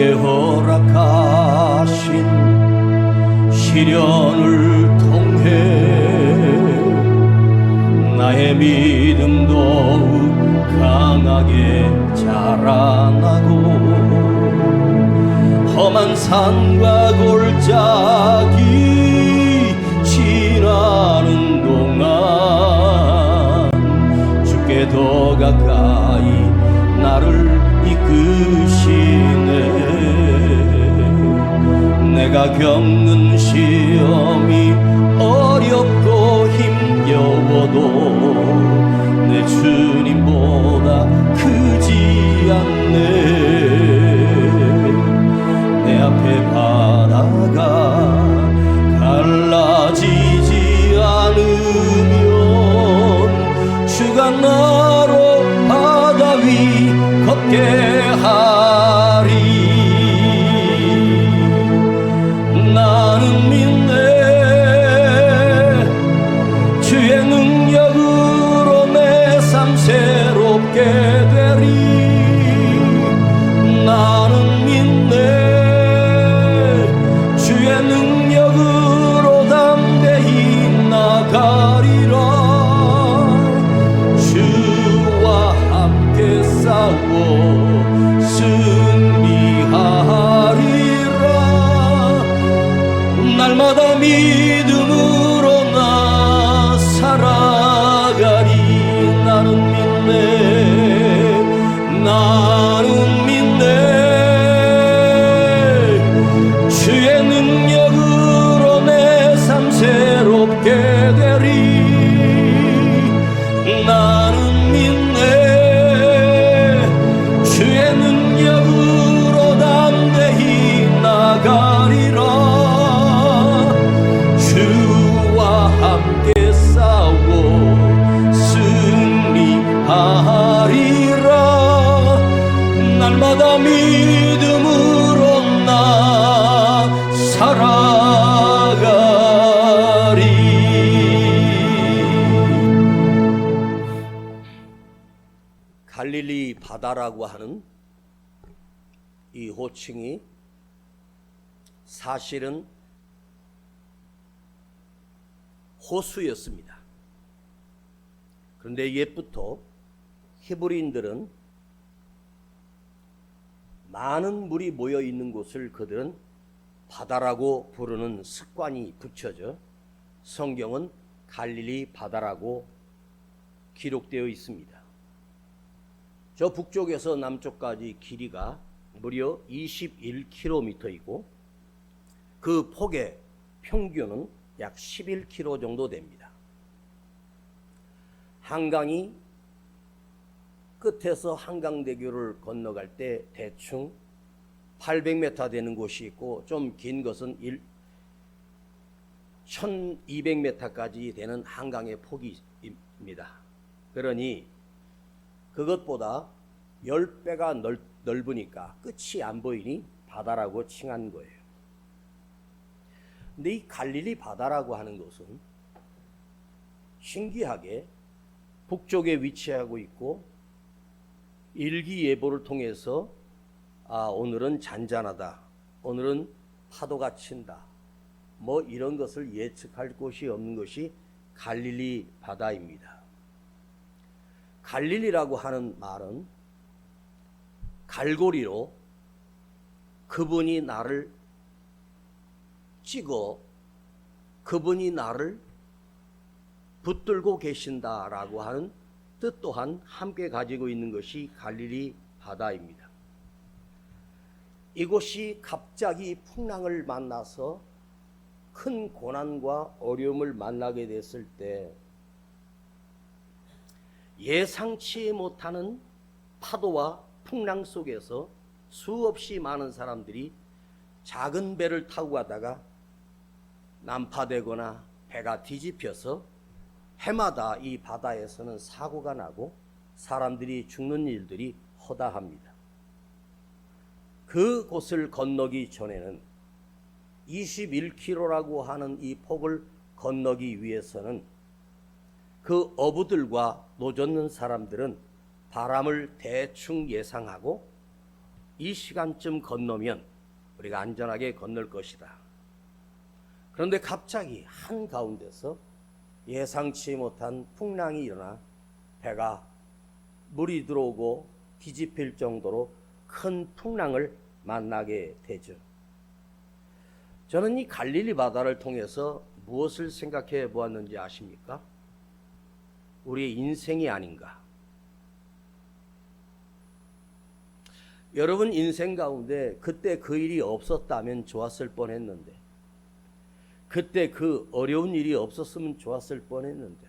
내게 허락하신 시련을 통해 나의 믿음 더욱 강하게 자라나고 험한 산과 골짜기 지나는 동안 주께 더 가까이 나를 이끄시네. 내가 겪는 시험이 어렵고 힘겨워도 내 주님보다 크지 않네. 내 앞에 바다가 갈라지지 않으면 주가 나로 바다 위 걷게 하리. 나는 믿네. 주의 능력으로 내 삶 새롭게 되리. 나는 믿네. 주의 능력으로 담대히 나가리라. 주와 함께 싸워 승리하리라. 날마다 믿음으로 나 살아가리. 나는 믿네. 나는 믿네. 주의 능력으로 내 삶 새롭게 되리. 나는 믿네. 주의 능력으로 담대히 나가리라. 주와 함께 싸워 승리하리라. 날마다 믿음으로 나 살아가리. 갈릴리 바다라고 하는 이 호칭이 사실은 호수였습니다. 그런데 옛부터 히브리인들은 많은 물이 모여 있는 곳을 그들은 바다라고 부르는 습관이 붙여져 성경은 갈릴리 바다라고 기록되어 있습니다. 저 북쪽에서 남쪽까지 길이가 무려 21km이고 그 폭의 평균은 약 11km 정도 됩니다. 한강이 끝에서 한강대교를 건너갈 때 대충 800m 되는 곳이 있고 좀 긴 것은 1200m까지 되는 한강의 폭이입니다. 그러니 그것보다 10배가 넓으니까 끝이 안 보이니 바다라고 칭한 거예요. 근데 이 갈릴리 바다라고 하는 것은 신기하게 북쪽에 위치하고 있고 일기예보를 통해서 오늘은 잔잔하다, 오늘은 파도가 친다, 뭐 이런 것을 예측할 곳이 없는 것이 갈릴리 바다입니다. 갈릴리라고 하는 말은 갈고리로 그분이 나를 찍어 그분이 나를 붙들고 계신다라고 하는 뜻 또한 함께 가지고 있는 것이 갈릴리 바다입니다. 이곳이 갑자기 풍랑을 만나서 큰 고난과 어려움을 만나게 됐을 때 예상치 못하는 파도와 풍랑 속에서 수없이 많은 사람들이 작은 배를 타고 가다가 난파되거나 배가 뒤집혀서 해마다 이 바다에서는 사고가 나고 사람들이 죽는 일들이 허다합니다. 그 곳을 건너기 전에는 21km라고 하는 이 폭을 건너기 위해서는 그 어부들과 노젓는 사람들은 바람을 대충 예상하고 이 시간쯤 건너면 우리가 안전하게 건널 것이다. 그런데 갑자기 한가운데서 예상치 못한 풍랑이 일어나 배가 물이 들어오고 뒤집힐 정도로 큰 풍랑을 만나게 되죠. 저는 이 갈릴리 바다를 통해서 무엇을 생각해 보았는지 아십니까? 우리의 인생이 아닌가. 여러분 인생 가운데 그때 그 일이 없었다면 좋았을 뻔했는데, 그때 그 어려운 일이 없었으면 좋았을 뻔했는데,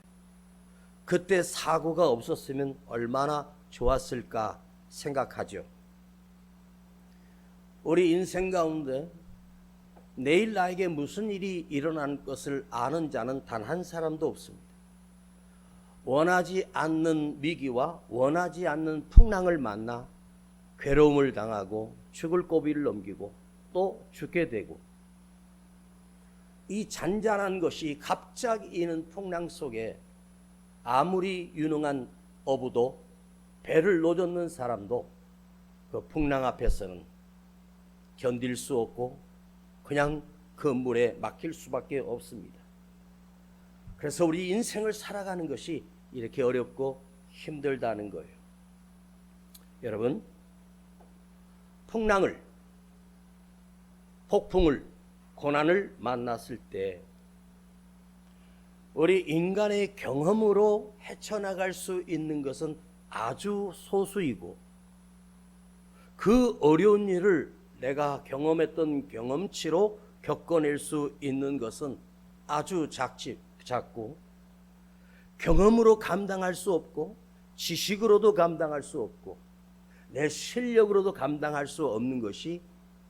그때 사고가 없었으면 얼마나 좋았을까 생각하죠. 우리 인생 가운데 내일 나에게 무슨 일이 일어날 것을 아는 자는 단 한 사람도 없습니다. 원하지 않는 위기와 원하지 않는 풍랑을 만나 괴로움을 당하고 죽을 고비를 넘기고 또 죽게 되고, 이 잔잔한 것이 갑자기 이는 풍랑 속에 아무리 유능한 어부도 배를 놓젓는 사람도 그 풍랑 앞에서는 견딜 수 없고 그냥 그 물에 막힐 수밖에 없습니다. 그래서 우리 인생을 살아가는 것이 이렇게 어렵고 힘들다는 거예요. 여러분, 풍랑을, 폭풍을, 고난을 만났을 때 우리 인간의 경험으로 헤쳐나갈 수 있는 것은 아주 소수이고, 그 어려운 일을 내가 경험했던 경험치로 겪어낼 수 있는 것은 아주 작고, 경험으로 감당할 수 없고, 지식으로도 감당할 수 없고, 내 실력으로도 감당할 수 없는 것이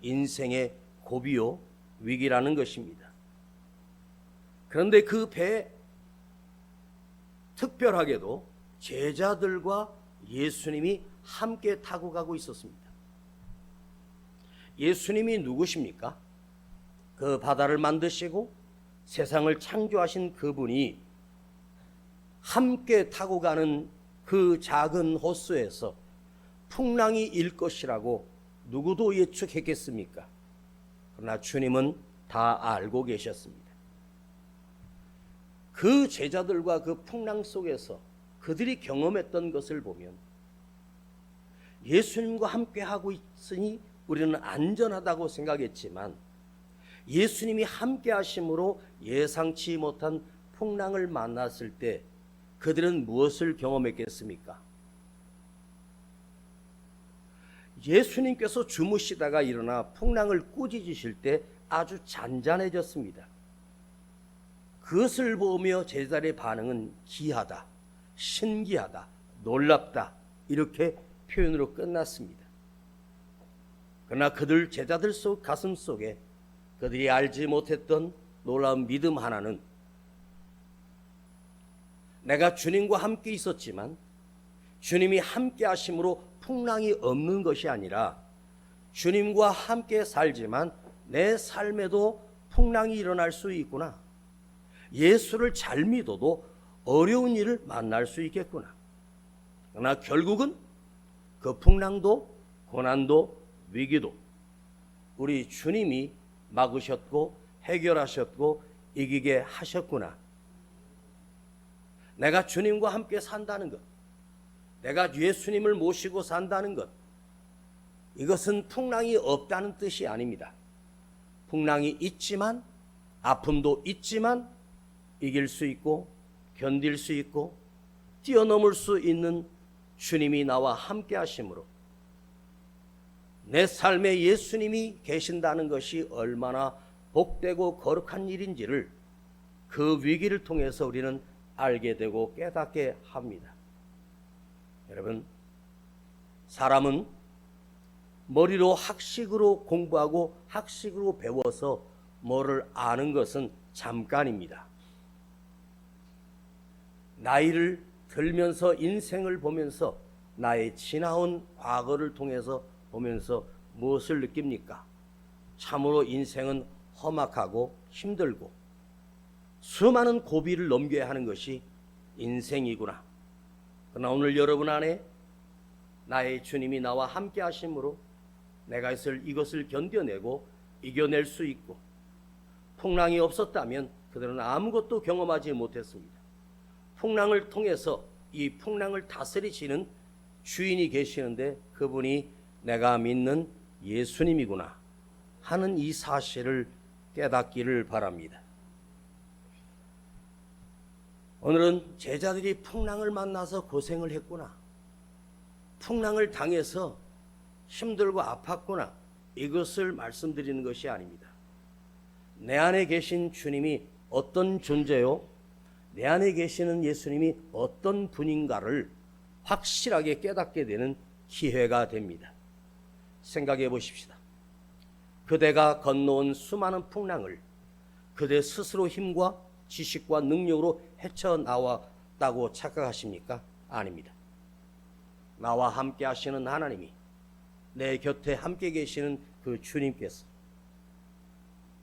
인생의 고비요 위기라는 것입니다. 그런데 그 배에 특별하게도 제자들과 예수님이 함께 타고 가고 있었습니다. 예수님이 누구십니까? 그 바다를 만드시고 세상을 창조하신 그분이 함께 타고 가는 그 작은 호수에서 풍랑이 일 것이라고 누구도 예측했겠습니까? 그러나 주님은 다 알고 계셨습니다. 그 제자들과 그 풍랑 속에서 그들이 경험했던 것을 보면 예수님과 함께 하고 있으니 우리는 안전하다고 생각했지만, 예수님이 함께 하심으로 예상치 못한 풍랑을 만났을 때 그들은 무엇을 경험했겠습니까? 예수님께서 주무시다가 일어나 풍랑을 꾸짖으실 때 아주 잔잔해졌습니다. 그것을 보며 제자들의 반응은 기이하다, 신기하다, 놀랍다, 이렇게 표현으로 끝났습니다. 그러나 그들 제자들 속 가슴 속에 그들이 알지 못했던 놀라운 믿음 하나는, 내가 주님과 함께 있었지만 주님이 함께 하심으로 풍랑이 없는 것이 아니라, 주님과 함께 살지만 내 삶에도 풍랑이 일어날 수 있구나, 예수를 잘 믿어도 어려운 일을 만날 수 있겠구나. 그러나 결국은 그 풍랑도 고난도 위기도 우리 주님이 막으셨고 해결하셨고 이기게 하셨구나. 내가 주님과 함께 산다는 것, 내가 예수님을 모시고 산다는 것, 이것은 풍랑이 없다는 뜻이 아닙니다. 풍랑이 있지만, 아픔도 있지만 이길 수 있고 견딜 수 있고 뛰어넘을 수 있는 주님이 나와 함께 하심으로 내 삶에 예수님이 계신다는 것이 얼마나 복되고 거룩한 일인지를 그 위기를 통해서 우리는 알게 되고 깨닫게 합니다. 여러분, 사람은 머리로 학식으로 공부하고 학식으로 배워서 뭐를 아는 것은 잠깐입니다. 나이를 들면서 인생을 보면서 나의 지나온 과거를 통해서 보면서 무엇을 느낍니까? 참으로 인생은 험악하고 힘들고 수많은 고비를 넘겨야 하는 것이 인생이구나. 그러나 오늘 여러분 안에 나의 주님이 나와 함께 하심으로 내가 이것을 견뎌내고 이겨낼 수 있고, 풍랑이 없었다면 그들은 아무것도 경험하지 못했습니다. 풍랑을 통해서 이 풍랑을 다스리시는 주인이 계시는데 그분이 내가 믿는 예수님이구나 하는 이 사실을 깨닫기를 바랍니다. 오늘은 제자들이 풍랑을 만나서 고생을 했구나, 풍랑을 당해서 힘들고 아팠구나, 이것을 말씀드리는 것이 아닙니다. 내 안에 계신 주님이 어떤 존재요, 내 안에 계시는 예수님이 어떤 분인가를 확실하게 깨닫게 되는 기회가 됩니다. 생각해 보십시다. 그대가 건너온 수많은 풍랑을 그대 스스로 힘과 지식과 능력으로 헤쳐나왔다고 착각하십니까? 아닙니다. 나와 함께 하시는 하나님이, 내 곁에 함께 계시는 그 주님께서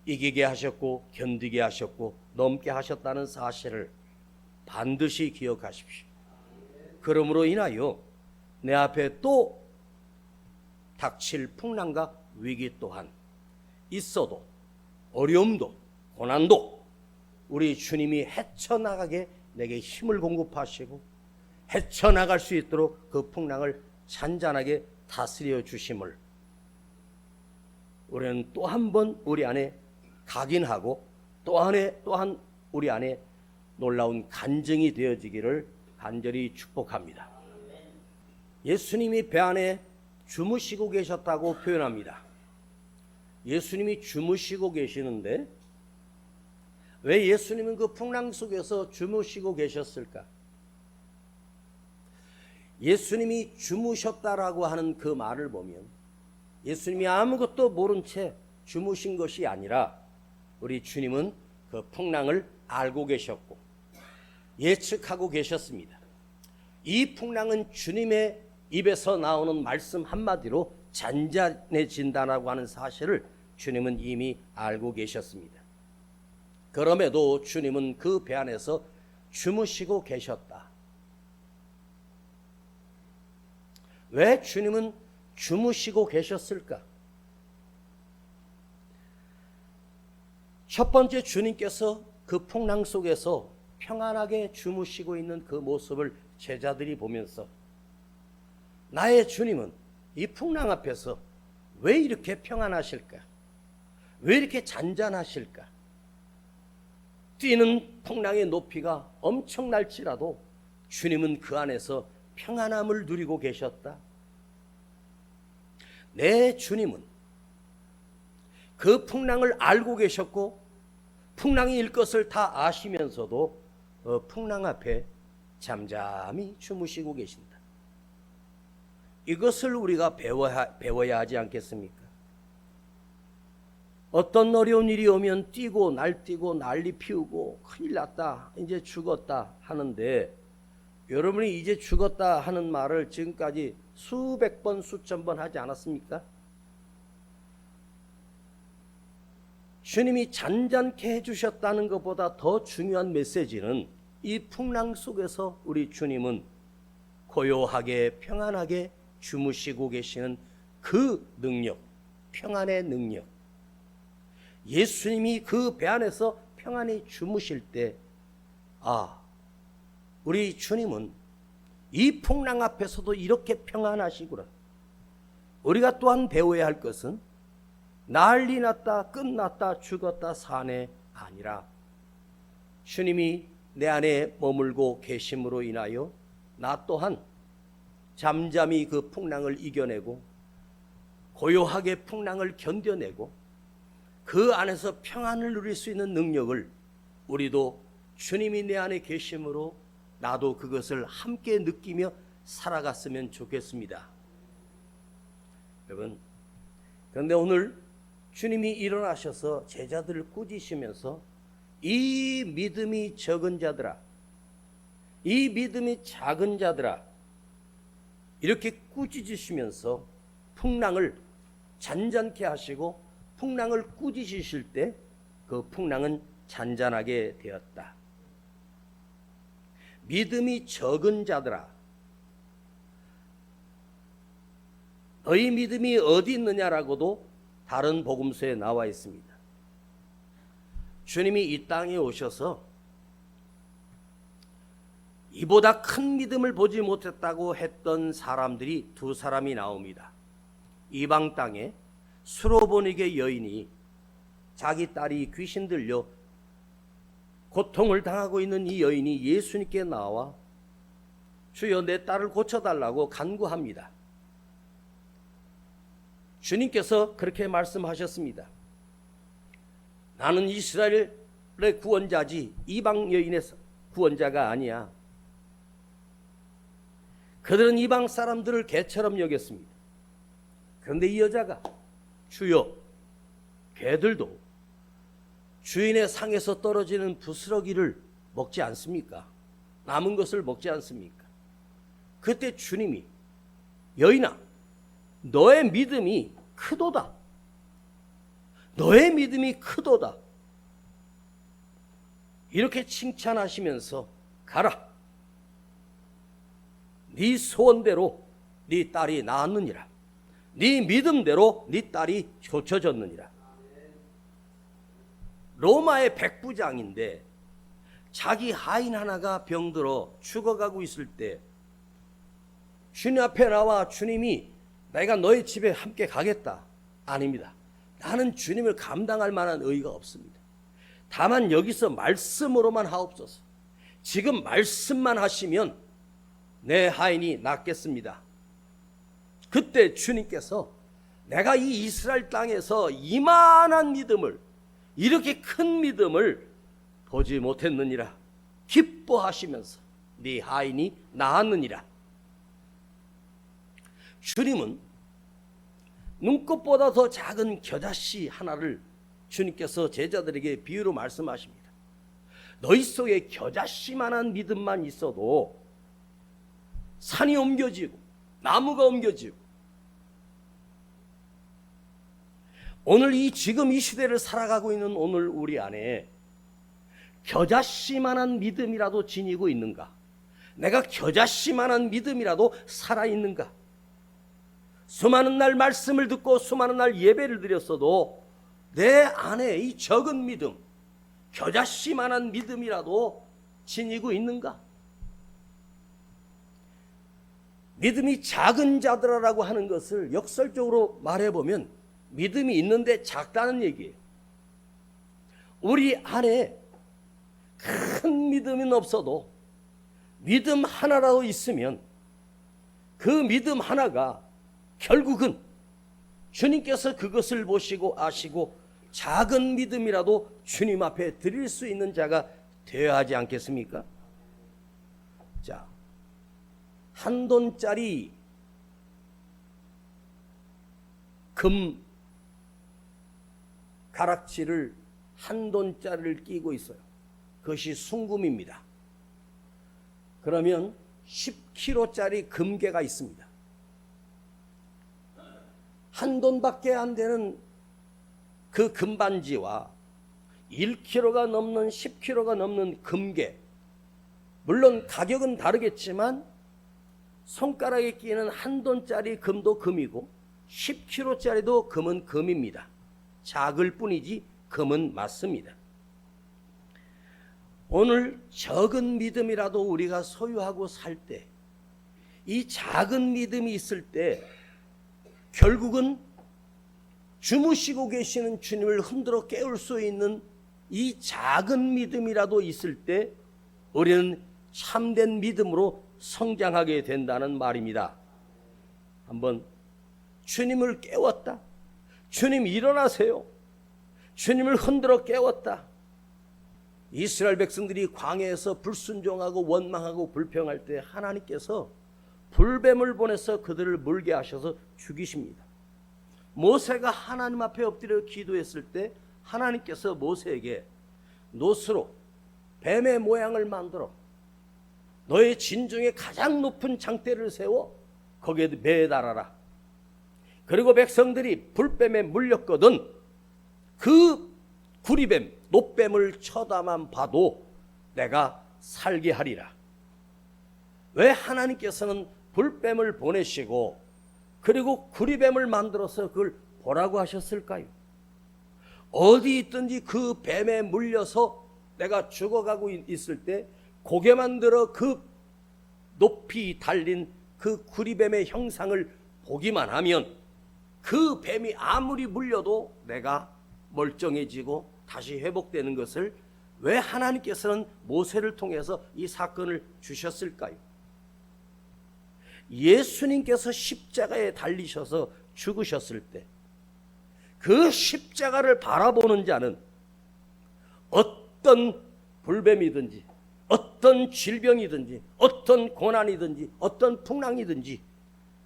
이기게 하셨고 견디게 하셨고 넘게 하셨다는 사실을 반드시 기억하십시오. 그러므로 인하여 내 앞에 또 닥칠 풍랑과 위기 또한 있어도, 어려움도 고난도 우리 주님이 헤쳐나가게 내게 힘을 공급하시고 헤쳐나갈 수 있도록 그 풍랑을 잔잔하게 다스려 주심을 우리는 또 한 번 우리 안에 각인하고 또한 우리 안에 놀라운 간증이 되어지기를 간절히 축복합니다. 예수님이 배 안에 주무시고 계셨다고 표현합니다. 예수님이 주무시고 계시는데 왜 예수님은 그 풍랑 속에서 주무시고 계셨을까? 예수님이 주무셨다라고 하는 그 말을 보면 예수님이 아무것도 모른 채 주무신 것이 아니라 우리 주님은 그 풍랑을 알고 계셨고 예측하고 계셨습니다. 이 풍랑은 주님의 입에서 나오는 말씀 한마디로 잔잔해진다라고 하는 사실을 주님은 이미 알고 계셨습니다. 그럼에도 주님은 그 배 안에서 주무시고 계셨다. 왜 주님은 주무시고 계셨을까? 첫 번째, 주님께서 그 풍랑 속에서 평안하게 주무시고 있는 그 모습을 제자들이 보면서 나의 주님은 이 풍랑 앞에서 왜 이렇게 평안하실까? 왜 이렇게 잔잔하실까? 뛰는 풍랑의 높이가 엄청날지라도 주님은 그 안에서 평안함을 누리고 계셨다. 내 주님은 그 풍랑을 알고 계셨고 풍랑이 일 것을 다 아시면서도 풍랑 앞에 잠잠히 주무시고 계신다. 이것을 우리가 배워야 하지 않겠습니까? 어떤 어려운 일이 오면 뛰고 날뛰고 난리 피우고 큰일 났다, 이제 죽었다 하는데, 여러분이 이제 죽었다 하는 말을 지금까지 수백 번 수천 번 하지 않았습니까? 주님이 잔잔케 해주셨다는 것보다 더 중요한 메시지는 이 풍랑 속에서 우리 주님은 고요하게 평안하게 주무시고 계시는 그 능력, 평안의 능력. 예수님이 그 배 안에서 평안히 주무실 때, 우리 주님은 이 풍랑 앞에서도 이렇게 평안하시구나. 우리가 또한 배워야 할 것은 난리 났다, 끝났다, 죽었다, 사네 아니라 주님이 내 안에 머물고 계심으로 인하여 나 또한 잠잠히 그 풍랑을 이겨내고 고요하게 풍랑을 견뎌내고 그 안에서 평안을 누릴 수 있는 능력을 우리도 주님이 내 안에 계심으로 나도 그것을 함께 느끼며 살아갔으면 좋겠습니다. 여러분, 그런데 오늘 주님이 일어나셔서 제자들을 꾸짖으면서 이 믿음이 적은 자들아, 이 믿음이 작은 자들아, 이렇게 꾸짖으시면서 풍랑을 잔잔케 하시고 풍랑을 꾸짖으실 때 그 풍랑은 잔잔하게 되었다. 믿음이 적은 자들아, 너희 믿음이 어디 있느냐라고도 다른 복음서에 나와 있습니다. 주님이 이 땅에 오셔서 이보다 큰 믿음을 보지 못했다고 했던 사람들이 두 사람이 나옵니다. 이방 땅에 수로보니게 여인이 자기 딸이 귀신 들려 고통을 당하고 있는 이 여인이 예수님께 나와 주여 내 딸을 고쳐달라고 간구합니다. 주님께서 그렇게 말씀하셨습니다. 나는 이스라엘의 구원자지 이방 여인의 구원자가 아니야. 그들은 이방 사람들을 개처럼 여겼습니다. 그런데 이 여자가 주여 개들도 주인의 상에서 떨어지는 부스러기를 먹지 않습니까? 남은 것을 먹지 않습니까? 그때 주님이 여인아 너의 믿음이 크도다. 너의 믿음이 크도다. 이렇게 칭찬하시면서 가라. 네 소원대로 네 딸이 나았느니라. 네 믿음대로 네 딸이 고쳐졌느니라. 로마의 백부장인데 자기 하인 하나가 병들어 죽어가고 있을 때 주님 앞에 나와 주님이 내가 너희 집에 함께 가겠다. 아닙니다. 나는 주님을 감당할 만한 의의가 없습니다. 다만 여기서 말씀으로만 하옵소서. 지금 말씀만 하시면 내 하인이 낫겠습니다. 그때 주님께서 내가 이 이스라엘 땅에서 이만한 믿음을, 이렇게 큰 믿음을 보지 못했느니라. 기뻐하시면서 네 하인이 나았느니라. 주님은 눈꽃보다 더 작은 겨자씨 하나를 주님께서 제자들에게 비유로 말씀하십니다. 너희 속에 겨자씨만한 믿음만 있어도 산이 옮겨지고 나무가 옮겨지고, 오늘 지금 이 시대를 살아가고 있는 오늘 우리 안에 겨자씨만한 믿음이라도 지니고 있는가? 내가 겨자씨만한 믿음이라도 살아있는가? 수많은 날 말씀을 듣고 수많은 날 예배를 드렸어도 내 안에 이 적은 믿음, 겨자씨만한 믿음이라도 지니고 있는가? 믿음이 작은 자들아라고 하는 것을 역설적으로 말해보면 믿음이 있는데 작다는 얘기예요. 우리 안에 큰 믿음은 없어도 믿음 하나라도 있으면 그 믿음 하나가 결국은 주님께서 그것을 보시고 아시고 작은 믿음이라도 주님 앞에 드릴 수 있는 자가 되어야 하지 않겠습니까? 자, 한 돈짜리 금 가락지를 한 돈짜리를 끼고 있어요. 그것이 순금입니다. 그러면 10kg짜리 금괴가 있습니다. 한 돈밖에 안 되는 그 금반지와 1kg가 넘는 10kg가 넘는 금괴, 물론 가격은 다르겠지만 손가락에 끼는 한 돈짜리 금도 금이고 10kg짜리도 금은 금입니다. 작을 뿐이지 금은 맞습니다. 오늘 적은 믿음이라도 우리가 소유하고 살 때, 이 작은 믿음이 있을 때 결국은 주무시고 계시는 주님을 흔들어 깨울 수 있는 이 작은 믿음이라도 있을 때 우리는 참된 믿음으로 성장하게 된다는 말입니다. 한번 주님을 깨웠다. 주님 일어나세요. 주님을 흔들어 깨웠다. 이스라엘 백성들이 광야에서 불순종하고 원망하고 불평할 때 하나님께서 불뱀을 보내서 그들을 물게 하셔서 죽이십니다. 모세가 하나님 앞에 엎드려 기도했을 때 하나님께서 모세에게 놋으로 뱀의 모양을 만들어 너의 진중에 가장 높은 장대를 세워 거기에 매달아라. 그리고 백성들이 불뱀에 물렸거든 그 구리뱀, 놋뱀을 쳐다만 봐도 내가 살게 하리라. 왜 하나님께서는 불뱀을 보내시고 그리고 구리뱀을 만들어서 그걸 보라고 하셨을까요? 어디 있든지 그 뱀에 물려서 내가 죽어가고 있을 때 고개만 들어 그 높이 달린 그 구리뱀의 형상을 보기만 하면 그 뱀이 아무리 물려도 내가 멀쩡해지고 다시 회복되는 것을 왜 하나님께서는 모세를 통해서 이 사건을 주셨을까요? 예수님께서 십자가에 달리셔서 죽으셨을 때 그 십자가를 바라보는 자는 어떤 불뱀이든지 어떤 질병이든지 어떤 고난이든지 어떤 풍랑이든지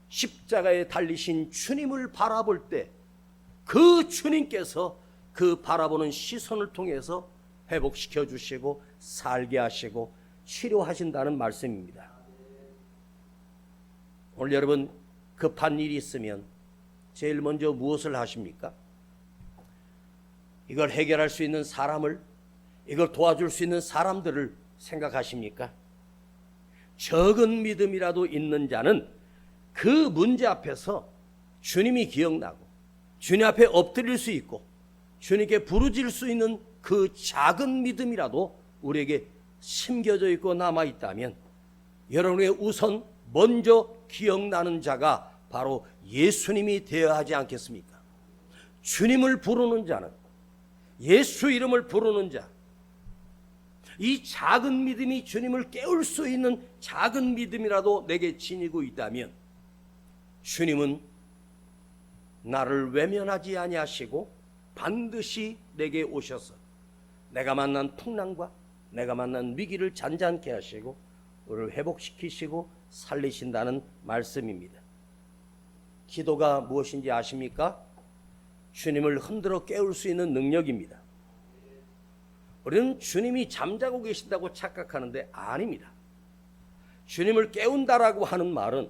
십자가에 달리신 주님을 바라볼 때 그 주님께서 그 바라보는 시선을 통해서 회복시켜 주시고 살게 하시고 치료하신다는 말씀입니다. 오늘 여러분 급한 일이 있으면 제일 먼저 무엇을 하십니까? 이걸 해결할 수 있는 사람을, 이걸 도와줄 수 있는 사람들을 생각하십니까? 적은 믿음이라도 있는 자는 그 문제 앞에서 주님이 기억나고 주님 앞에 엎드릴 수 있고 주님께 부르짖을 수 있는 그 작은 믿음이라도 우리에게 심겨져 있고 남아있다면 여러분의 우선 먼저 기억나는 자가 바로 예수님이 되어야 하지 않겠습니까? 주님을 부르는 자는, 예수 이름을 부르는 자, 이 작은 믿음이 주님을 깨울 수 있는 작은 믿음이라도 내게 지니고 있다면 주님은 나를 외면하지 아니하시고 반드시 내게 오셔서 내가 만난 풍랑과 내가 만난 위기를 잔잔케 하시고 우리를 회복시키시고 살리신다는 말씀입니다. 기도가 무엇인지 아십니까? 주님을 흔들어 깨울 수 있는 능력입니다. 우리는 주님이 잠자고 계신다고 착각하는데 아닙니다. 주님을 깨운다라고 하는 말은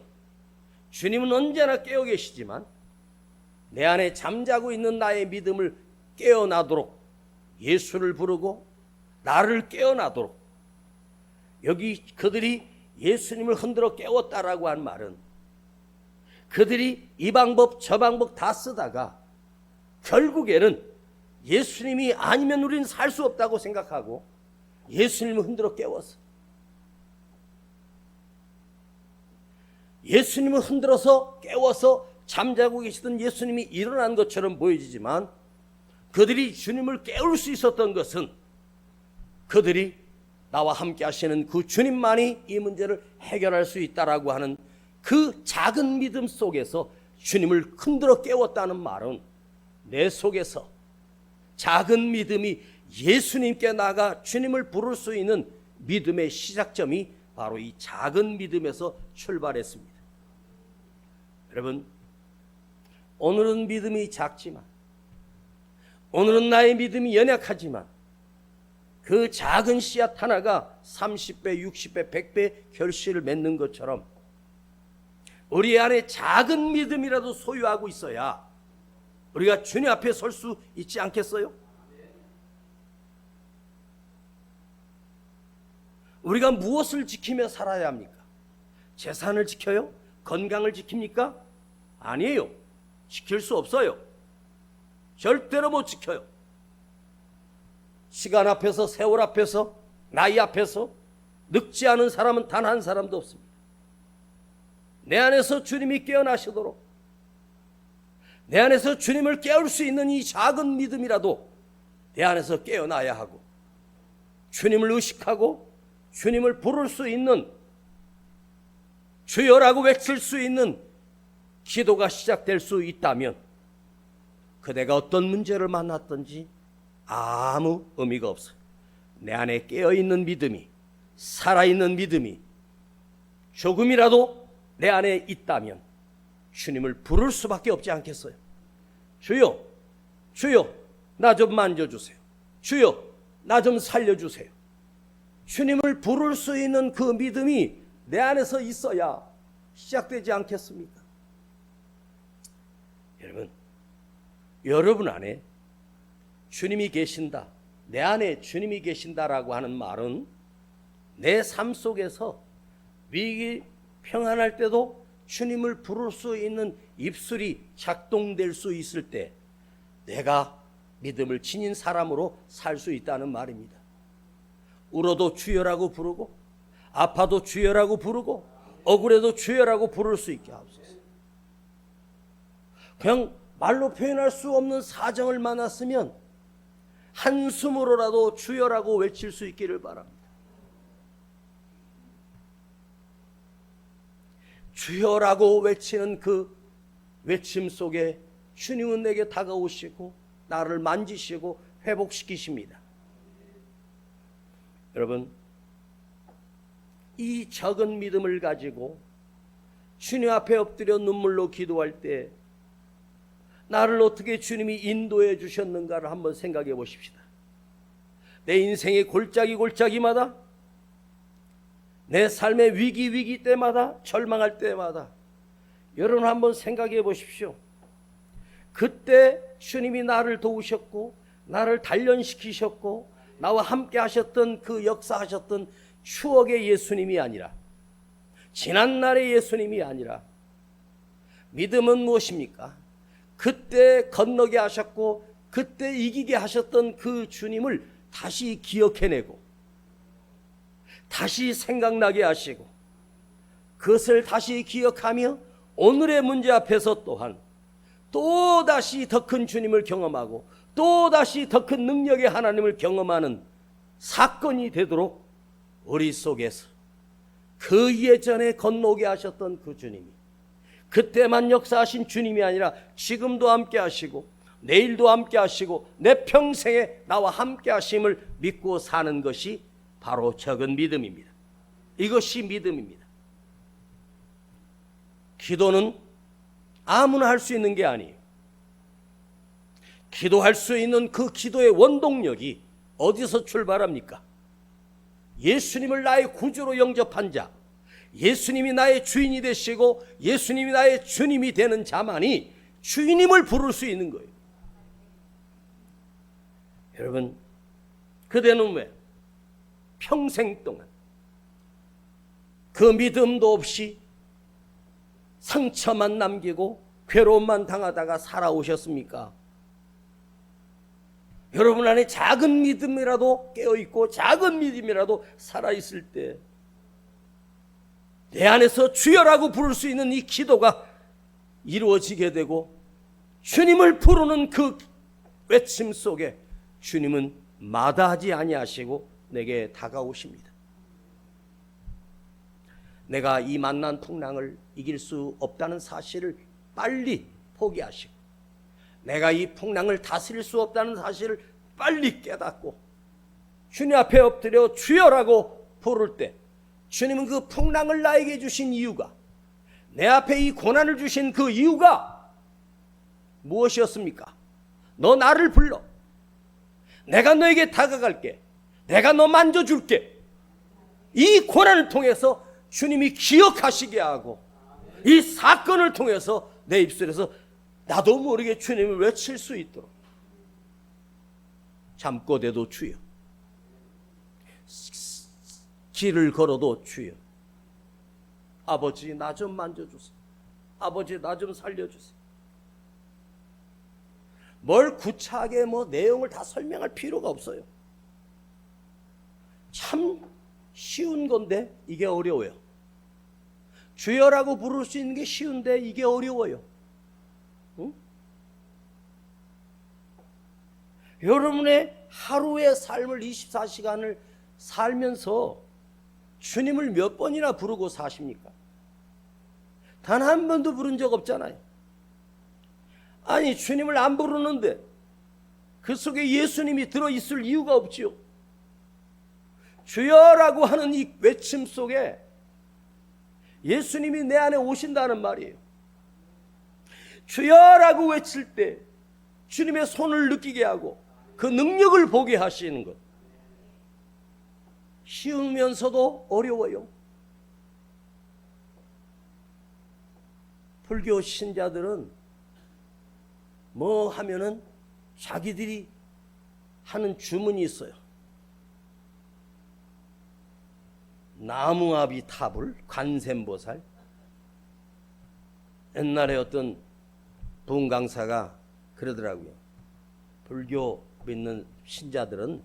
주님은 언제나 깨어 계시지만 내 안에 잠자고 있는 나의 믿음을 깨어나도록 예수를 부르고 나를 깨어나도록, 여기 그들이 예수님을 흔들어 깨웠다라고 한 말은 그들이 이 방법 저 방법 다 쓰다가 결국에는 예수님이 아니면 우리는 살 수 없다고 생각하고 예수님을 흔들어 깨웠어. 예수님을 흔들어서 깨워서 잠자고 계시던 예수님이 일어난 것처럼 보여지지만 그들이 주님을 깨울 수 있었던 것은 그들이 나와 함께 하시는 그 주님만이 이 문제를 해결할 수 있다라고 하는 그 작은 믿음 속에서 주님을 흔들어 깨웠다는 말은 내 속에서 작은 믿음이 예수님께 나가 주님을 부를 수 있는 믿음의 시작점이 바로 이 작은 믿음에서 출발했습니다. 여러분, 오늘은 믿음이 작지만, 오늘은 나의 믿음이 연약하지만 그 작은 씨앗 하나가 30배, 60배, 100배 결실을 맺는 것처럼 우리 안에 작은 믿음이라도 소유하고 있어야 우리가 주님 앞에 설 수 있지 않겠어요? 우리가 무엇을 지키며 살아야 합니까? 재산을 지켜요? 건강을 지킵니까? 아니에요. 지킬 수 없어요. 절대로 못 지켜요. 시간 앞에서, 세월 앞에서, 나이 앞에서 늙지 않은 사람은 단 한 사람도 없습니다. 내 안에서 주님이 깨어나시도록, 내 안에서 주님을 깨울 수 있는 이 작은 믿음이라도 내 안에서 깨어나야 하고, 주님을 의식하고 주님을 부를 수 있는, 주여라고 외칠 수 있는 기도가 시작될 수 있다면 그대가 어떤 문제를 만났든지 아무 의미가 없어요. 내 안에 깨어있는 믿음이, 살아있는 믿음이 조금이라도 내 안에 있다면 주님을 부를 수밖에 없지 않겠어요? 주여, 주여, 나 좀 만져주세요. 주여, 나 좀 살려주세요. 주님을 부를 수 있는 그 믿음이 내 안에서 있어야 시작되지 않겠습니까? 여러분 안에 주님이 계신다, 내 안에 주님이 계신다라고 하는 말은 내 삶 속에서 위기 평안할 때도 주님을 부를 수 있는 입술이 작동될 수 있을 때 내가 믿음을 지닌 사람으로 살 수 있다는 말입니다. 울어도 주여라고 부르고, 아파도 주여라고 부르고, 억울해도 주여라고 부를 수 있게 하옵소서. 그냥 말로 표현할 수 없는 사정을 만났으면 한숨으로라도 주여라고 외칠 수 있기를 바랍니다. 주여라고 외치는 그 외침 속에 주님은 내게 다가오시고 나를 만지시고 회복시키십니다. 여러분, 이 적은 믿음을 가지고 주님 앞에 엎드려 눈물로 기도할 때 나를 어떻게 주님이 인도해 주셨는가를 한번 생각해 보십시다. 내 인생의 골짜기마다, 내 삶의 위기 때마다, 절망할 때마다 여러분 한번 생각해 보십시오. 그때 주님이 나를 도우셨고 나를 단련시키셨고 나와 함께 하셨던 그 역사하셨던 추억의 예수님이 아니라, 지난날의 예수님이 아니라, 믿음은 무엇입니까? 그때 건너게 하셨고 그때 이기게 하셨던 그 주님을 다시 기억해내고 다시 생각나게 하시고 그것을 다시 기억하며 오늘의 문제 앞에서 또한 또다시 더 큰 주님을 경험하고 또다시 더 큰 능력의 하나님을 경험하는 사건이 되도록 우리 속에서 그 예전에 건너게 하셨던 그 주님이, 그때만 역사하신 주님이 아니라 지금도 함께 하시고 내일도 함께 하시고 내 평생에 나와 함께 하심을 믿고 사는 것이 바로 적은 믿음입니다. 이것이 믿음입니다. 기도는 아무나 할 수 있는 게 아니에요. 기도할 수 있는 그 기도의 원동력이 어디서 출발합니까? 예수님을 나의 구주로 영접한 자, 예수님이 나의 주인이 되시고 예수님이 나의 주님이 되는 자만이 주님을 부를 수 있는 거예요. 여러분, 그대는 왜 평생 동안 그 믿음도 없이 상처만 남기고 괴로움만 당하다가 살아오셨습니까? 여러분 안에 작은 믿음이라도 깨어있고 작은 믿음이라도 살아있을 때 내 안에서 주여라고 부를 수 있는 이 기도가 이루어지게 되고 주님을 부르는 그 외침 속에 주님은 마다하지 아니하시고 내게 다가오십니다. 내가 이 만난 풍랑을 이길 수 없다는 사실을 빨리 포기하시고 내가 이 풍랑을 다스릴 수 없다는 사실을 빨리 깨닫고 주님 앞에 엎드려 주여라고 부를 때 주님은 그 풍랑을 나에게 주신 이유가, 내 앞에 이 고난을 주신 그 이유가 무엇이었습니까? 너 나를 불러, 내가 너에게 다가갈게, 내가 너 만져줄게. 이 고난을 통해서 주님이 기억하시게 하고 이 사건을 통해서 내 입술에서 나도 모르게 주님을 외칠 수 있도록, 잠꼬대도 주여, 길을 걸어도 주여, 아버지 나 좀 만져주세요, 아버지 나 좀 살려주세요. 뭘 구차하게 내용을 다 설명할 필요가 없어요. 참 쉬운 건데 이게 어려워요. 주여라고 부를 수 있는 게 쉬운데 이게 어려워요. 응? 여러분의 하루의 삶을 24시간을 살면서 주님을 몇 번이나 부르고 사십니까? 단 한 번도 부른 적 없잖아요. 아니 주님을 안 부르는데 그 속에 예수님이 들어있을 이유가 없지요. 주여라고 하는 이 외침 속에 예수님이 내 안에 오신다는 말이에요. 주여라고 외칠 때 주님의 손을 느끼게 하고 그 능력을 보게 하시는 것, 쉬우면서도 어려워요. 불교 신자들은 뭐 하면은 자기들이 하는 주문이 있어요. 나무아비 타불 관세음보살, 옛날에 어떤 부흥 강사가 그러더라고요. 불교 믿는 신자들은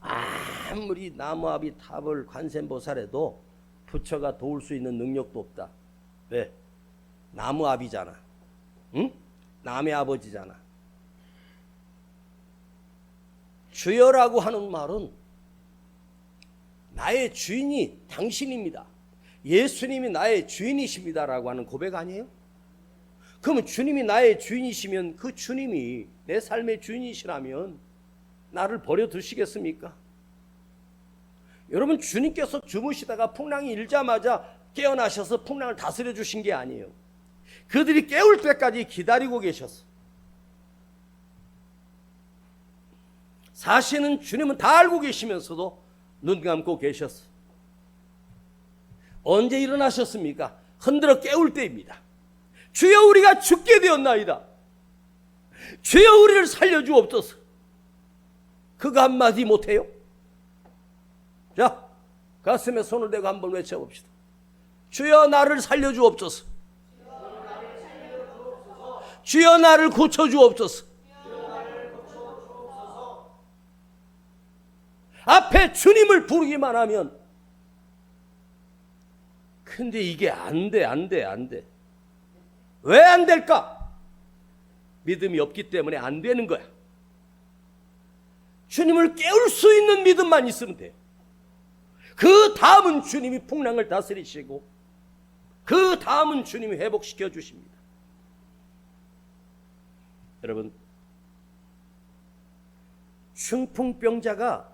아무리 나무아비 탑을 관세음보살해도 부처가 도울 수 있는 능력도 없다. 왜? 나무아비잖아. 응? 남의 아버지잖아. 주여라고 하는 말은 나의 주인이 당신입니다. 예수님이 나의 주인이십니다라고 하는 고백 아니에요? 그러면 주님이 나의 주인이시면 그 주님이 내 삶의 주인이시라면 나를 버려두시겠습니까? 여러분, 주님께서 주무시다가 풍랑이 일자마자 깨어나셔서 풍랑을 다스려 주신 게 아니에요. 그들이 깨울 때까지 기다리고 계셨어. 사실은 주님은 다 알고 계시면서도 눈 감고 계셨어. 언제 일어나셨습니까? 흔들어 깨울 때입니다. 주여, 우리가 죽게 되었나이다. 주여, 우리를 살려주옵소서. 그거 한마디 못해요? 자, 가슴에 손을 대고 한번 외쳐봅시다. 주여, 나를 살려주옵소서. 주여, 나를 고쳐주옵소서. 앞에 주님을 부르기만 하면, 근데 이게 안 돼. 왜 안 될까? 믿음이 없기 때문에 안 되는 거야. 주님을 깨울 수 있는 믿음만 있으면 돼요. 그 다음은 주님이 풍랑을 다스리시고, 그 다음은 주님이 회복시켜 주십니다. 여러분, 중풍병자가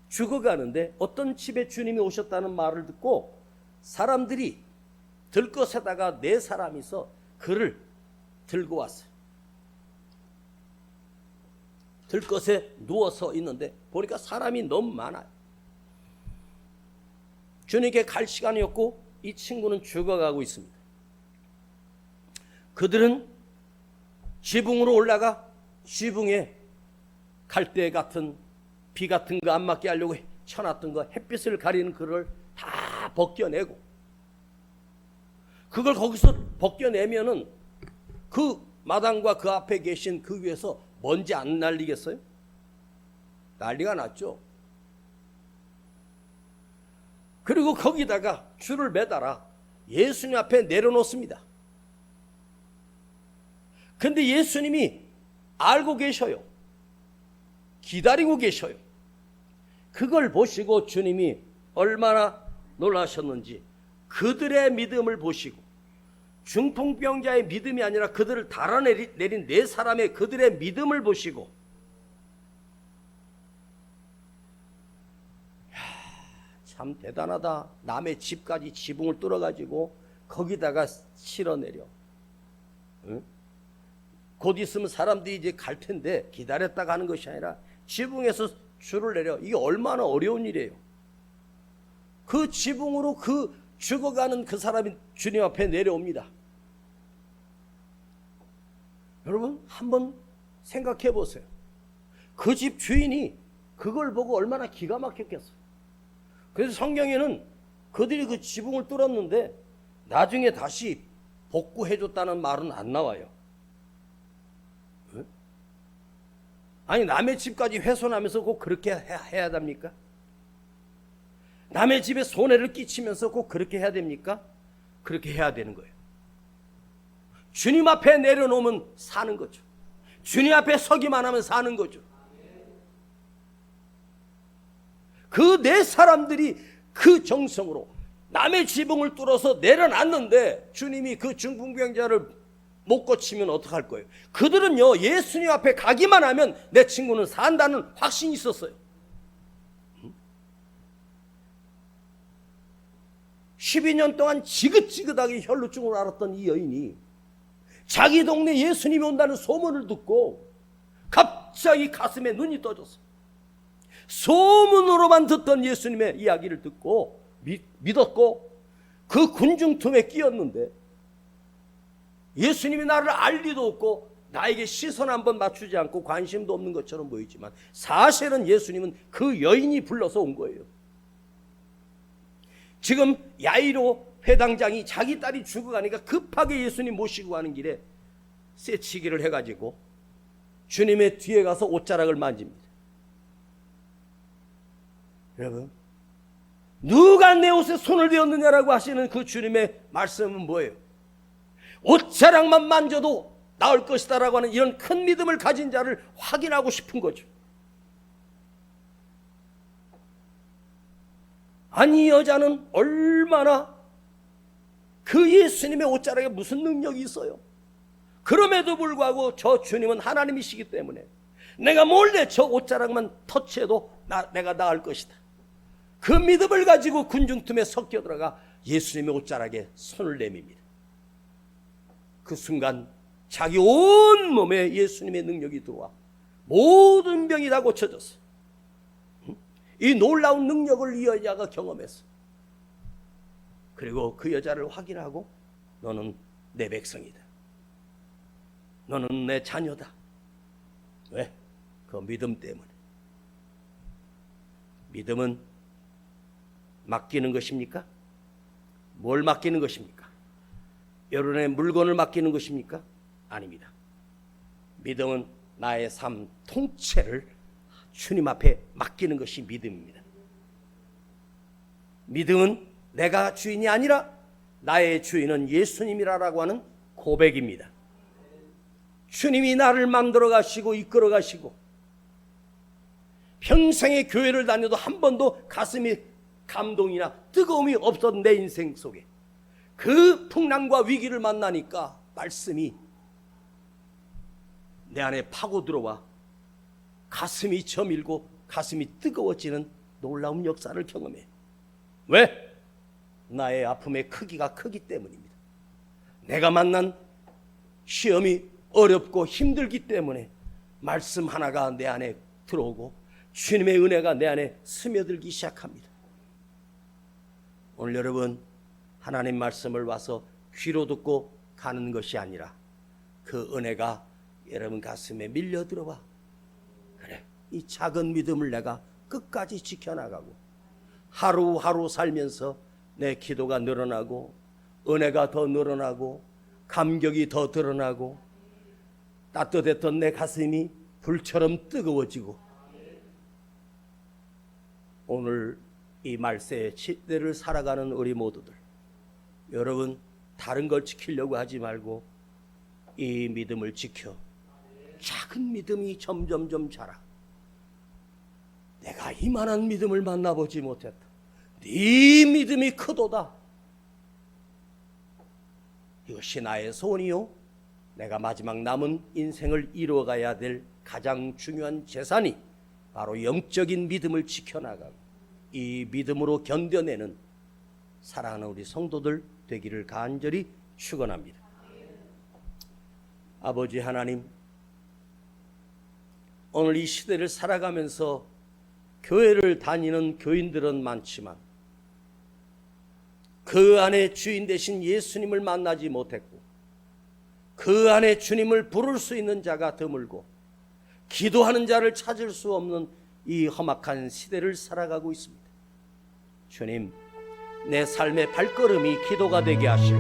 죽어가는데 어떤 집에 주님이 오셨다는 말을 듣고 사람들이 들것에다가 네 사람이서 그를 들고 왔어요. 들것에 누워서 있는데 보니까 사람이 너무 많아요. 주님께 갈 시간이 없고 이 친구는 죽어가고 있습니다. 그들은 지붕으로 올라가 지붕에 갈대 같은 비 같은 거 안 맞게 하려고 쳐놨던 거, 햇빛을 가리는 그걸 다 벗겨내고, 그걸 거기서 벗겨내면은 그 마당과 그 앞에 계신 그 위에서 먼지 안 날리겠어요? 난리가 났죠. 그리고 거기다가 줄을 매달아 예수님 앞에 내려놓습니다. 근데 예수님이 알고 계셔요. 기다리고 계셔요. 그걸 보시고 주님이 얼마나 놀라셨는지 그들의 믿음을 보시고, 중풍병자의 믿음이 아니라 그들을 달아내린 네 사람의 그들의 믿음을 보시고, 참 대단하다. 남의 집까지 지붕을 뚫어가지고 거기다가 실어내려. 응? 곧 있으면 사람들이 이제 갈 텐데 기다렸다가 하는 것이 아니라 지붕에서 줄을 내려. 이게 얼마나 어려운 일이에요. 그 지붕으로 그 죽어가는 그 사람이 주님 앞에 내려옵니다. 여러분, 한번 생각해 보세요. 그 집 주인이 그걸 보고 얼마나 기가 막혔겠어요. 그래서 성경에는 그들이 그 지붕을 뚫었는데 나중에 다시 복구해줬다는 말은 안 나와요. 아니, 남의 집까지 훼손하면서 꼭 그렇게 해야 됩니까? 남의 집에 손해를 끼치면서 꼭 그렇게 해야 됩니까? 그렇게 해야 되는 거예요. 주님 앞에 내려놓으면 사는 거죠. 주님 앞에 서기만 하면 사는 거죠. 그 네 사람들이 그 정성으로 남의 지붕을 뚫어서 내려놨는데 주님이 그 중풍병자를 못 고치면 어떡할 거예요? 그들은요, 예수님 앞에 가기만 하면 내 친구는 산다는 확신이 있었어요. 12년 동안 지긋지긋하게 혈루증을 앓았던 이 여인이 자기 동네 예수님이 온다는 소문을 듣고 갑자기 가슴에 눈이 떠졌어요. 소문으로만 듣던 예수님의 이야기를 듣고 믿었고 그 군중 틈에 끼었는데, 예수님이 나를 알 리도 없고 나에게 시선 한번 맞추지 않고 관심도 없는 것처럼 보이지만 사실은 예수님은 그 여인이 불러서 온 거예요. 지금 야이로 회당장이 자기 딸이 죽어가니까 급하게 예수님 모시고 가는 길에 쇠치기를 해가지고 주님의 뒤에 가서 옷자락을 만집니다. 여러분, 누가 내 옷에 손을 대었느냐라고 하시는 그 주님의 말씀은 뭐예요? 옷자락만 만져도 나을 것이다 라고 하는 이런 큰 믿음을 가진 자를 확인하고 싶은 거죠. 아니, 이 여자는 얼마나 그 예수님의 옷자락에 무슨 능력이 있어요? 그럼에도 불구하고 저 주님은 하나님이시기 때문에 내가 몰래 저 옷자락만 터치해도 내가 나을 것이다. 그 믿음을 가지고 군중틈에 섞여 들어가 예수님의 옷자락에 손을 내밉니다. 그 순간 자기 온 몸에 예수님의 능력이 들어와 모든 병이 다 고쳐졌어. 이 놀라운 능력을 이 여자가 경험했어. 그리고 그 여자를 확인하고 너는 내 백성이다. 너는 내 자녀다. 왜? 그 믿음 때문에. 믿음은 맡기는 것입니까? 뭘 맡기는 것입니까? 여러분의 물건을 맡기는 것입니까? 아닙니다. 믿음은 나의 삶 통째를 주님 앞에 맡기는 것이 믿음입니다. 믿음은 내가 주인이 아니라 나의 주인은 예수님이라고 하는 고백입니다. 주님이 나를 만들어 가시고 이끌어 가시고 평생의 교회를 다녀도 한 번도 가슴이 감동이나 뜨거움이 없었던 내 인생 속에 그 풍랑과 위기를 만나니까 말씀이 내 안에 파고 들어와 가슴이 저밀고 가슴이 뜨거워지는 놀라운 역사를 경험해. 왜? 나의 아픔의 크기가 크기 때문입니다. 내가 만난 시험이 어렵고 힘들기 때문에 말씀 하나가 내 안에 들어오고 주님의 은혜가 내 안에 스며들기 시작합니다. 오늘 여러분, 하나님 말씀을 와서 귀로 듣고 가는 것이 아니라 그 은혜가 여러분 가슴에 밀려 들어와. 그래, 이 작은 믿음을 내가 끝까지 지켜나가고 하루하루 살면서 내 기도가 늘어나고 은혜가 더 늘어나고 감격이 더 드러나고 따뜻했던 내 가슴이 불처럼 뜨거워지고 오늘 이 말세의 시대를 살아가는 우리 모두들, 여러분 다른 걸 지키려고 하지 말고 이 믿음을 지켜. 작은 믿음이 점점점 자라. 내가 이만한 믿음을 만나보지 못했다. 네 믿음이 크도다. 이것이 나의 소원이요, 내가 마지막 남은 인생을 이루어가야 될 가장 중요한 재산이 바로 영적인 믿음을 지켜나가고 이 믿음으로 견뎌내는 사랑하는 우리 성도들 되기를 간절히 축원합니다. 아버지 하나님, 오늘 이 시대를 살아가면서 교회를 다니는 교인들은 많지만 그 안에 주인 되신 예수님을 만나지 못했고 그 안에 주님을 부를 수 있는 자가 드물고 기도하는 자를 찾을 수 없는 이 험악한 시대를 살아가고 있습니다. 주님, 내 삶의 발걸음이 기도가 되게 하시고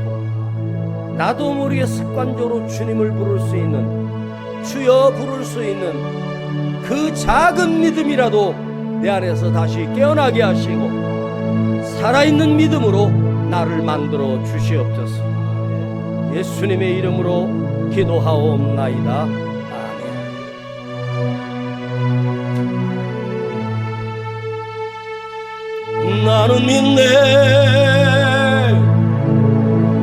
나도 모르게 습관적으로 주님을 부를 수 있는, 주여 부를 수 있는 그 작은 믿음이라도 내 안에서 다시 깨어나게 하시고 살아있는 믿음으로 나를 만들어 주시옵소서. 예수님의 이름으로 기도하옵나이다. 아멘. 나는 믿네,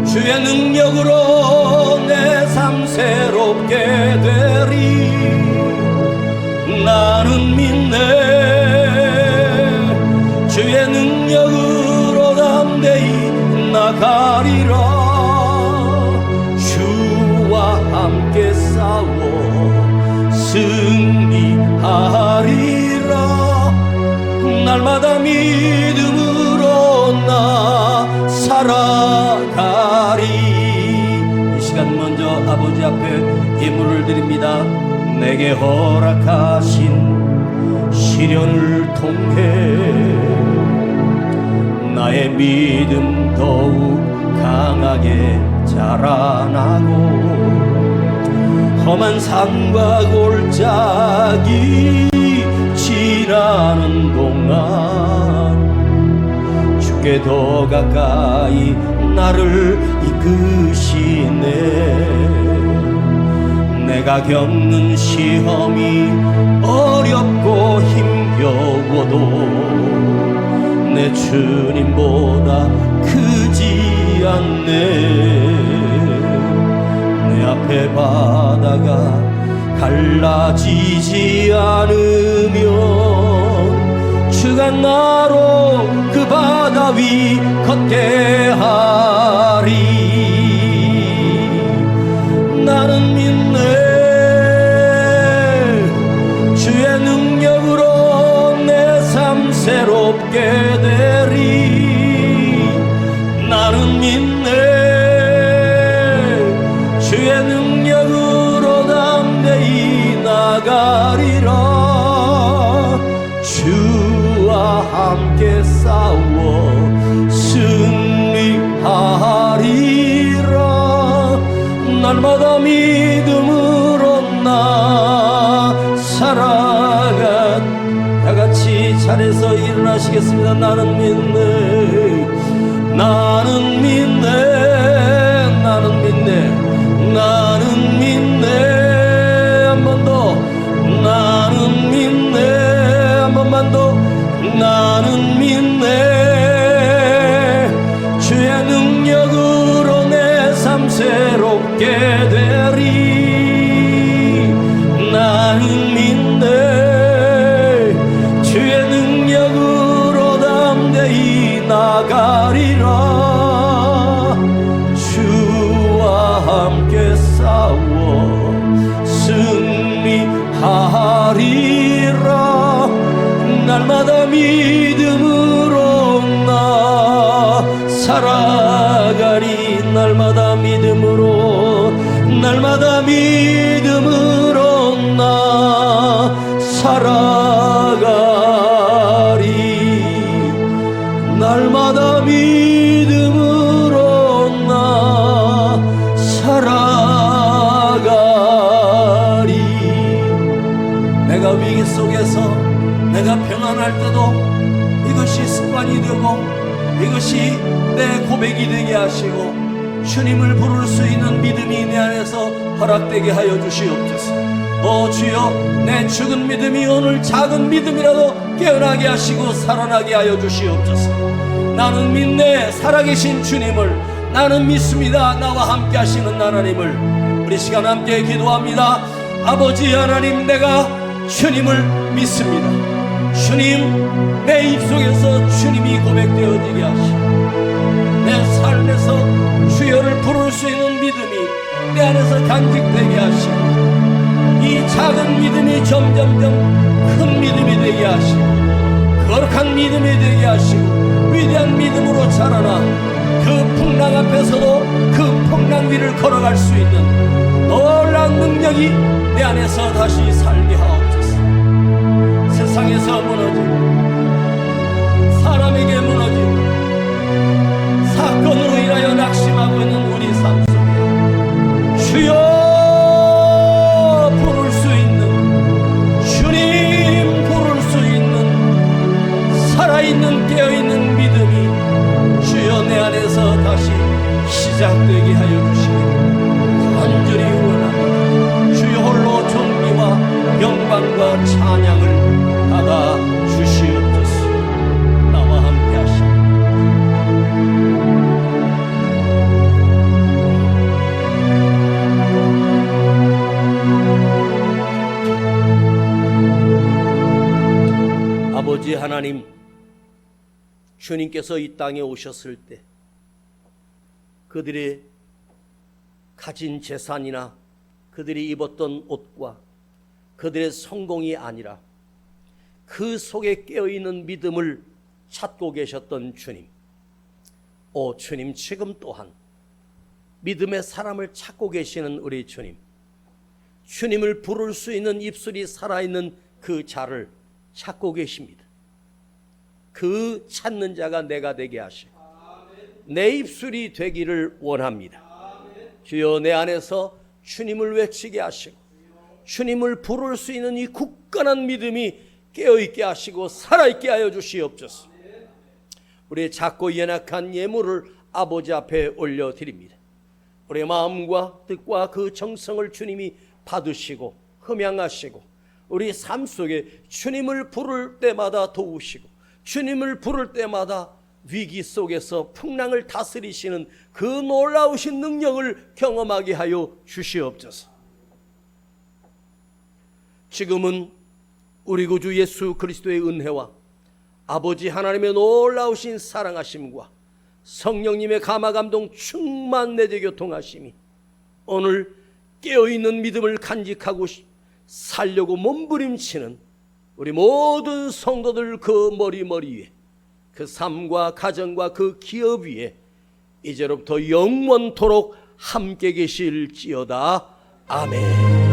주의 능력으로 내 삶 새롭게 되리. 나는 믿네, 주의 능력으로 담대히 나가리라. 주와 함께 싸워 승리하리라. 날마다 믿음으로 나 살아가리. 이 시간 먼저 아버지 앞에 예물을 드립니다. 내게 허락하신 시련을 통해 나의 믿음 더욱 강하게 자라나고 험한 산과 골짜기 지나는 동안 주께 더 가까이 나를 이끄시네. 내가 겪는 시험이 어렵고 힘겨워도 내 주님보다 크지 않네. 내 앞에 바다가 갈라지지 않으면 주가 나로 그 바다 위 걷게 하리. 나는 믿네. 주의 능력으로 내 삶 새롭게 되리. 나는 믿네. 주의 능력으로 담대히 나가리라. 주와 함께 싸워 승리하리라. 날마다 믿음으로 나 살아가. 다같이 자리에서 일어나시겠습니다. 나는 믿네. 나는 믿네. 나는 믿네. 나는 믿네. 한 번 더. 나는 믿네. 한 번만 더. 나는 믿네. 주의 능력으로 내 삶 새롭게 되리. 나는 믿네. 주의 능력으로 담대히 나가리라. 주와 함께 싸워 승리하리라. 날마다 믿음으로 나 살아가리. 날마다 믿음으로, 날마다 믿음으로 나 살아가리. 날마다 믿음으로 나 살아가리. 내가 위기 속에서 내가 평안할 때도 이것이 습관이 되고 이것이 내 고백이 되게 하시고 주님을 부를 수 있는 믿음이 내 안에서 허락되게 하여 주시옵소서. 오 주여, 내 죽은 믿음이 오늘 작은 믿음이라도 깨어나게 하시고 살아나게 하여 주시옵소서. 나는 믿네. 살아계신 주님을 나는 믿습니다. 나와 함께 하시는 하나님을. 우리 시간 함께 기도합니다. 아버지 하나님, 내가 주님을 믿습니다. 주님, 내 입속에서 주님이 고백되어지게 하시고 내 삶에서 주여를 부를 수 있는 믿음이 내 안에서 간직되게 하시고 이 작은 믿음이 점점점 큰 믿음이 되게 하시고 거룩한 믿음이 되게 하시고 위대한 믿음으로 자라나 그 풍랑 앞에서도 그 풍랑 위를 걸어갈 수 있는 놀라운 능력이 내 안에서 다시 살게 하옵소서. 세상에서 무너지고 사람에게 무너지고 사건으로 인하여 낙심하고 있는 우리 삶 속에 주여 부를 수 있는, 주님 부를 수 있는 살아있는 깨어있는 믿음이 주여 내 안에서 다시 시작되게 하여 주시기 간절히 원합니다. 주여 홀로 존귀와 영광과 찬양을 받아 주시옵소서. 나와 함께 하시옵소서. 아버지 하나님, 주님께서 이 땅에 오셨을 때 그들이 가진 재산이나 그들이 입었던 옷과 그들의 성공이 아니라 그 속에 깨어있는 믿음을 찾고 계셨던 주님. 오 주님, 지금 또한 믿음의 사람을 찾고 계시는 우리 주님, 주님을 부를 수 있는 입술이 살아있는 그 자를 찾고 계십니다. 그 찾는 자가 내가 되게 하시고 내 입술이 되기를 원합니다. 주여, 내 안에서 주님을 외치게 하시고 주님을 부를 수 있는 이 굳건한 믿음이 깨어있게 하시고 살아있게 하여 주시옵소서. 우리의 작고 연약한 예물을 아버지 앞에 올려드립니다. 우리의 마음과 뜻과 그 정성을 주님이 받으시고 흠양하시고 우리 삶 속에 주님을 부를 때마다 도우시고 주님을 부를 때마다 위기 속에서 풍랑을 다스리시는 그 놀라우신 능력을 경험하게 하여 주시옵소서. 지금은 우리 구주 예수 그리스도의 은혜와 아버지 하나님의 놀라우신 사랑하심과 성령님의 감화감동 충만 내재 교통하심이 오늘 깨어있는 믿음을 간직하고 살려고 몸부림치는 우리 모든 성도들 그 머리 위에, 그 삶과 가정과 그 기업 위에 이제로부터 영원토록 함께 계실지어다. 아멘.